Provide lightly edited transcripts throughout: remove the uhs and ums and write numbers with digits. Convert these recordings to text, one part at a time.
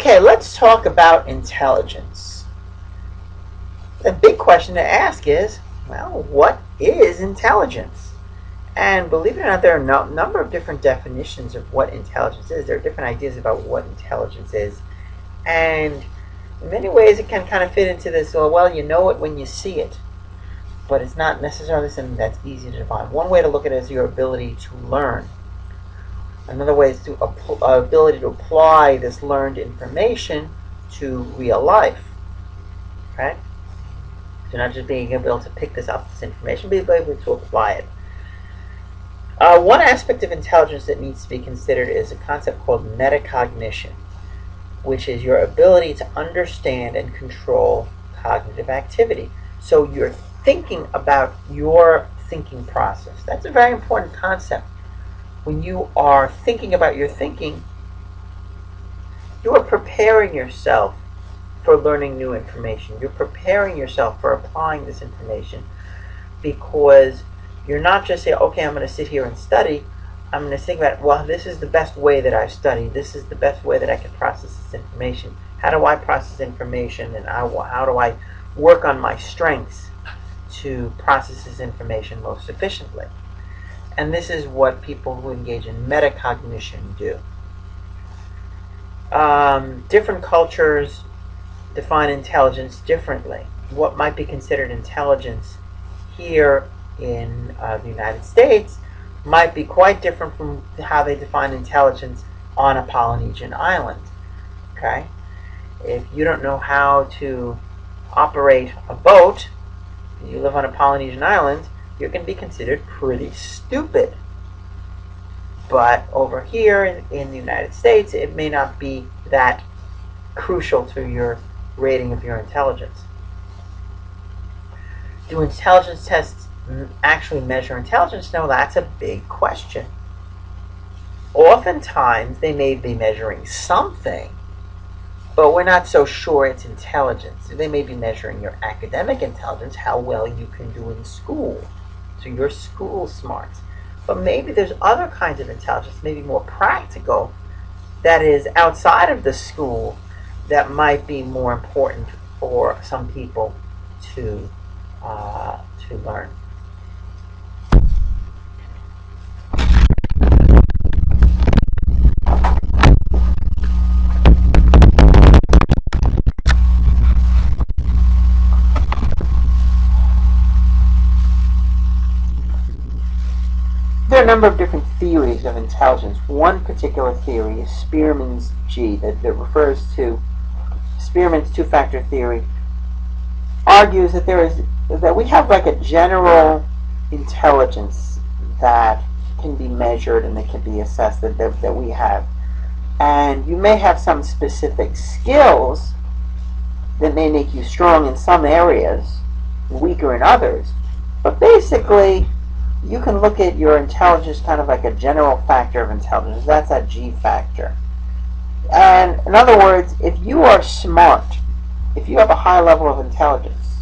Okay, let's talk about intelligence. The big question to ask is, well, what is intelligence? And believe it or not, there are a number of different definitions of what intelligence is. There are different ideas about what intelligence is. And in many ways, it can kind of fit into this, well, you know it when you see it. But it's not necessarily something that's easy to define. One way to look at it is your ability to learn. Another way is the ability to apply this learned information to real life. Okay? So not just being able to pick this up, this information, but being able to apply it. One aspect of intelligence that needs to be considered is a concept called metacognition, which is your ability to understand and control cognitive activity. So you're thinking about your thinking process. That's a very important concept. When you are thinking about your thinking, you are preparing yourself for learning new information. You're preparing yourself for applying this information, because you're not just saying, okay, I'm going to sit here and study. I'm going to think about, well, this is the best way that I study. This is the best way that I can process this information. How do I process information, and how do I work on my strengths to process this information most efficiently? And this is what people who engage in metacognition do. Different cultures define intelligence differently. What might be considered intelligence here in the United States might be quite different from how they define intelligence on a Polynesian island. Okay? If you don't know how to operate a boat, and you live on a Polynesian island, you can be considered pretty stupid. But over here in the United States, it may not be that crucial to your rating of your intelligence. Do intelligence tests actually measure intelligence? No, that's a big question. Oftentimes, they may be measuring something, but we're not so sure it's intelligence. They may be measuring your academic intelligence, how well you can do in school. So your school smarts. But maybe there's other kinds of intelligence, maybe more practical, that is outside of the school, that might be more important for some people to learn. There are a number of different theories of intelligence. One particular theory is Spearman's G, that refers to Spearman's two-factor theory. Argues that we have like a general intelligence that can be measured and that can be assessed, that we have. And you may have some specific skills that may make you strong in some areas, weaker in others. But basically, you can look at your intelligence kind of like a general factor of intelligence. That's that G factor. And in other words, if you are smart, if you have a high level of intelligence,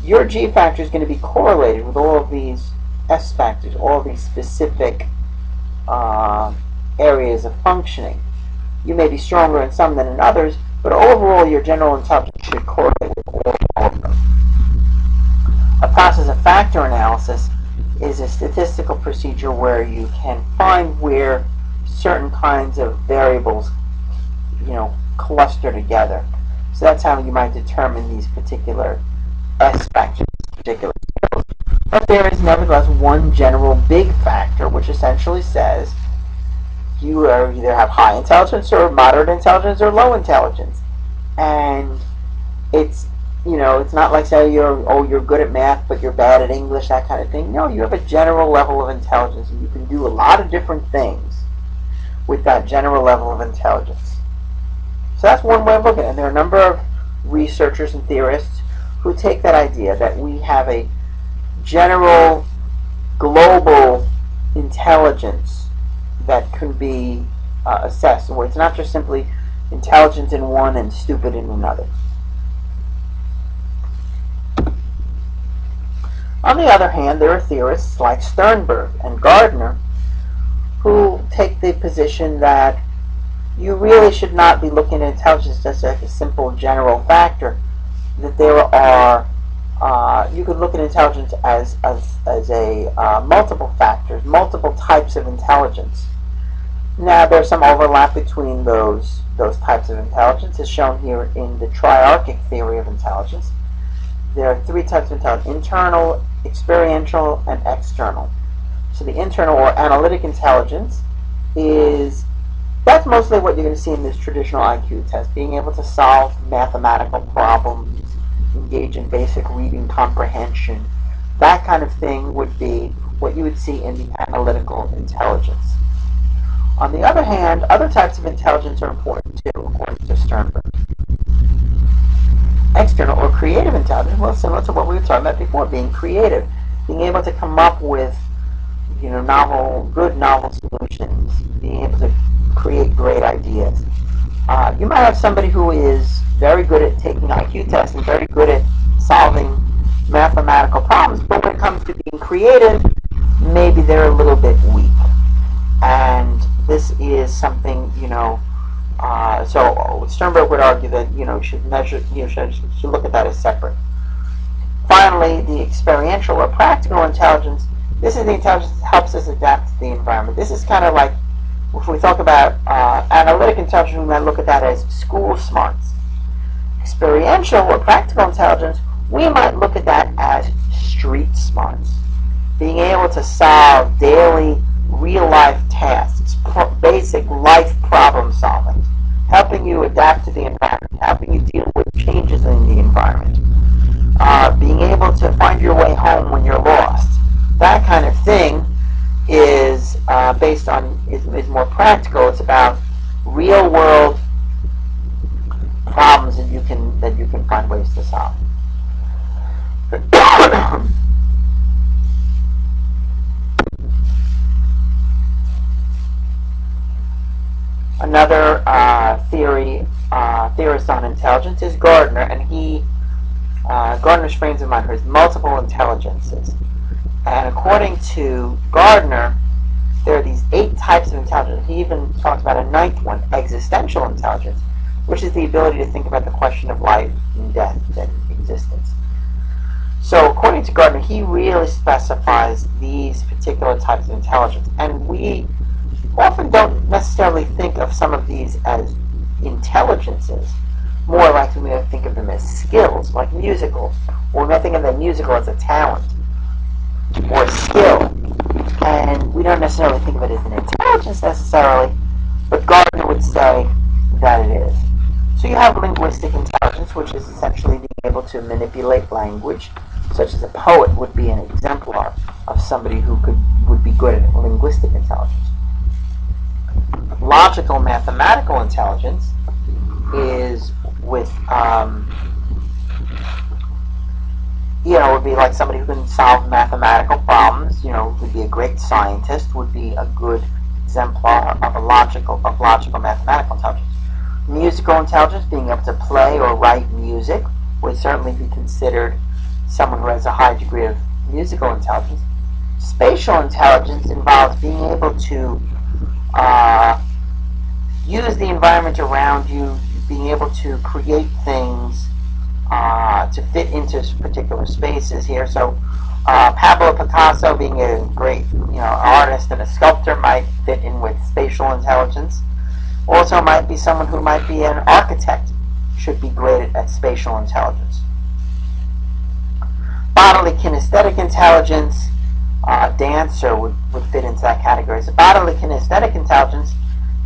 your G factor is going to be correlated with all of these S factors, all of these specific areas of functioning. You may be stronger in some than in others, but overall your general intelligence should correlate with all of them. A process of factor analysis is a statistical procedure where you can find where certain kinds of variables, cluster together. So that's how you might determine these particular S factors, particular skills. But there is nevertheless one general big factor, which essentially says you either have high intelligence or moderate intelligence or low intelligence. And it's not like say you're good at math but you're bad at English, that kind of thing. No, you have a general level of intelligence, and you can do a lot of different things with that general level of intelligence. So that's one way of looking at it. And there are a number of researchers and theorists who take that idea that we have a general global intelligence that can be assessed, where it's not just simply intelligent in one and stupid in another. On the other hand, there are theorists like Sternberg and Gardner who take the position that you really should not be looking at intelligence just as a simple general factor. That there are, you could look at intelligence as a multiple factors, multiple types of intelligence. Now, there's some overlap between those types of intelligence, as shown here in the triarchic theory of intelligence. There are three types of intelligence: internal, experiential, and external. So the internal or analytic intelligence that's mostly what you're going to see in this traditional IQ test, being able to solve mathematical problems, engage in basic reading comprehension. That kind of thing would be what you would see in the analytical intelligence. On the other hand, other types of intelligence are important too, according to Sternberg. External or creative intelligence, well, similar to what we were talking about before, being creative, being able to come up with good novel solutions, being able to create great ideas. You might have somebody who is very good at taking IQ tests and very good at solving mathematical problems, but when it comes to being creative, maybe they're a little bit weak. And this is something, so Sternberg would argue that, you should look at that as separate. Finally, the experiential or practical intelligence. This is the intelligence that helps us adapt to the environment. This is kind of like, if we talk about analytic intelligence, we might look at that as school smarts. Experiential or practical intelligence, we might look at that as street smarts. Being able to solve daily, real-life tasks, basic life problem solving, helping you adapt to the environment, helping you deal with changes in the environment, being able to find your way home when you're lost. That kind of thing is is more practical. It's about real world problems that you can find ways to solve. Another theorist on intelligence is Gardner, and Gardner's frames of mind are multiple intelligences. And according to Gardner, there are these 8 types of intelligence. He even talks about a 9th one, existential intelligence, which is the ability to think about the question of life and death and existence. So according to Gardner, he really specifies these particular types of intelligence. And we often don't necessarily think of some of these as intelligences. More likely we might think of them as skills, like musical. Or we might think of the musical as a talent or skill. And we don't necessarily think of it as an intelligence necessarily, but Gardner would say that it is. So you have linguistic intelligence, which is essentially being able to manipulate language, such as a poet would be an exemplar of somebody who would be good at linguistic intelligence. Logical mathematical intelligence is with would be like somebody who can solve mathematical problems. Would be a great scientist. Would be a good exemplar of logical mathematical intelligence. Musical intelligence, being able to play or write music, would certainly be considered someone who has a high degree of musical intelligence. Spatial intelligence involves being able to use the environment around you, being able to create things to fit into particular spaces here. So Pablo Picasso, being a great artist and a sculptor, might fit in with spatial intelligence. Also might be someone who might be an architect, should be great at spatial intelligence. Bodily kinesthetic intelligence, a dancer would fit into that category. So bodily kinesthetic intelligence,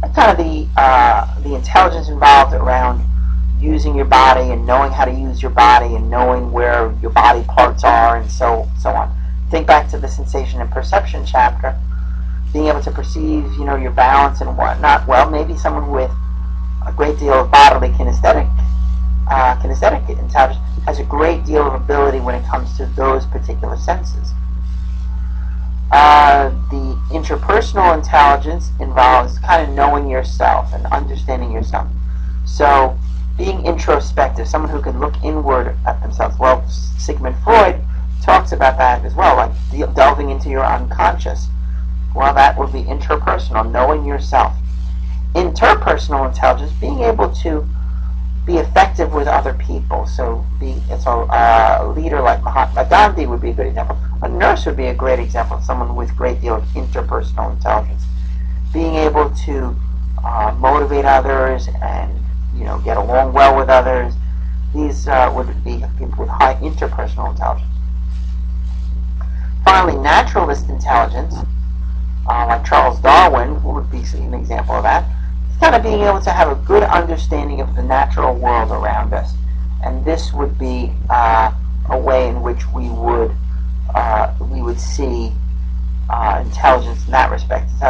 that's kind of the intelligence involved around using your body and knowing how to use your body and knowing where your body parts are and so on. Think back to the sensation and perception chapter. Being able to perceive, your balance and whatnot. Well, maybe someone with a great deal of bodily kinesthetic intelligence has a great deal of ability when it comes to those particular senses. The interpersonal intelligence involves kind of knowing yourself and understanding yourself. So, being introspective, someone who can look inward at themselves. Well, Sigmund Freud talks about that as well, like delving into your unconscious. Well, that would be interpersonal, knowing yourself. interpersonal intelligence, being able to be effective with other people. So a leader like Mahatma Gandhi would be a good example. A nurse would be a great example of someone with a great deal of interpersonal intelligence. Being able to motivate others and get along well with others. These would be people with high interpersonal intelligence. Finally, naturalist intelligence, like Charles Darwin, who would be an example of that, is kind of being able to have a good understanding of the natural world around us. And this would be a way in which we would see intelligence in that respect. It's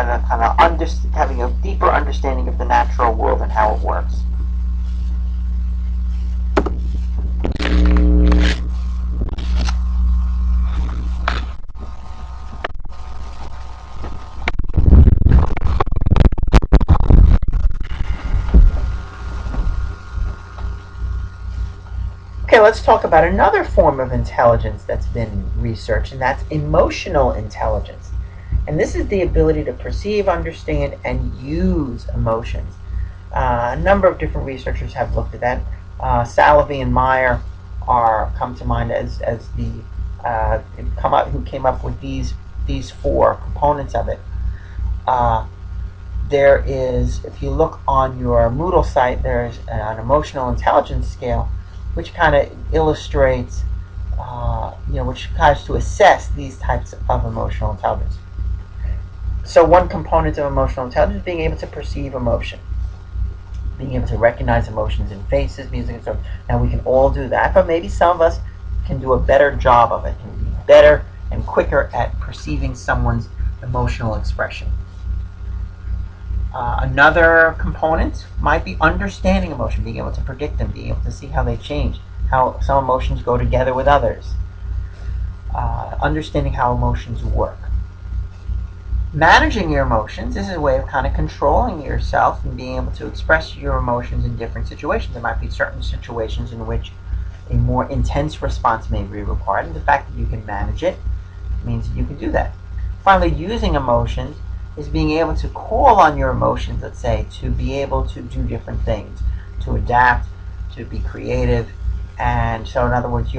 having a deeper understanding of the natural world and how it works. Okay, let's talk about another form of intelligence that's been researched, and that's emotional intelligence. And this is the ability to perceive, understand, and use emotions. A number of different researchers have looked at that. Salovey and Meyer come to mind as who came up with these four components of it. There is, if you look on your Moodle site, there's an emotional intelligence scale, which kind of illustrates, which tries to assess these types of emotional intelligence. So one component of emotional intelligence is being able to perceive emotion, being able to recognize emotions in faces, music, and so on. Now we can all do that, but maybe some of us can do a better job of it, can be better and quicker at perceiving someone's emotional expression. Another component might be understanding emotion, being able to predict them, being able to see how they change, how some emotions go together with others. Understanding how emotions work. Managing your emotions is a way of kind of controlling yourself and being able to express your emotions in different situations. There might be certain situations in which a more intense response may be required, and the fact that you can manage it means that you can do that. Finally, using emotions is being able to call on your emotions, let's say, to be able to do different things, to adapt, to be creative. And so in other words,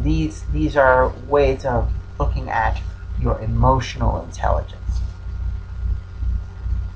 these are ways of looking at your emotional intelligence.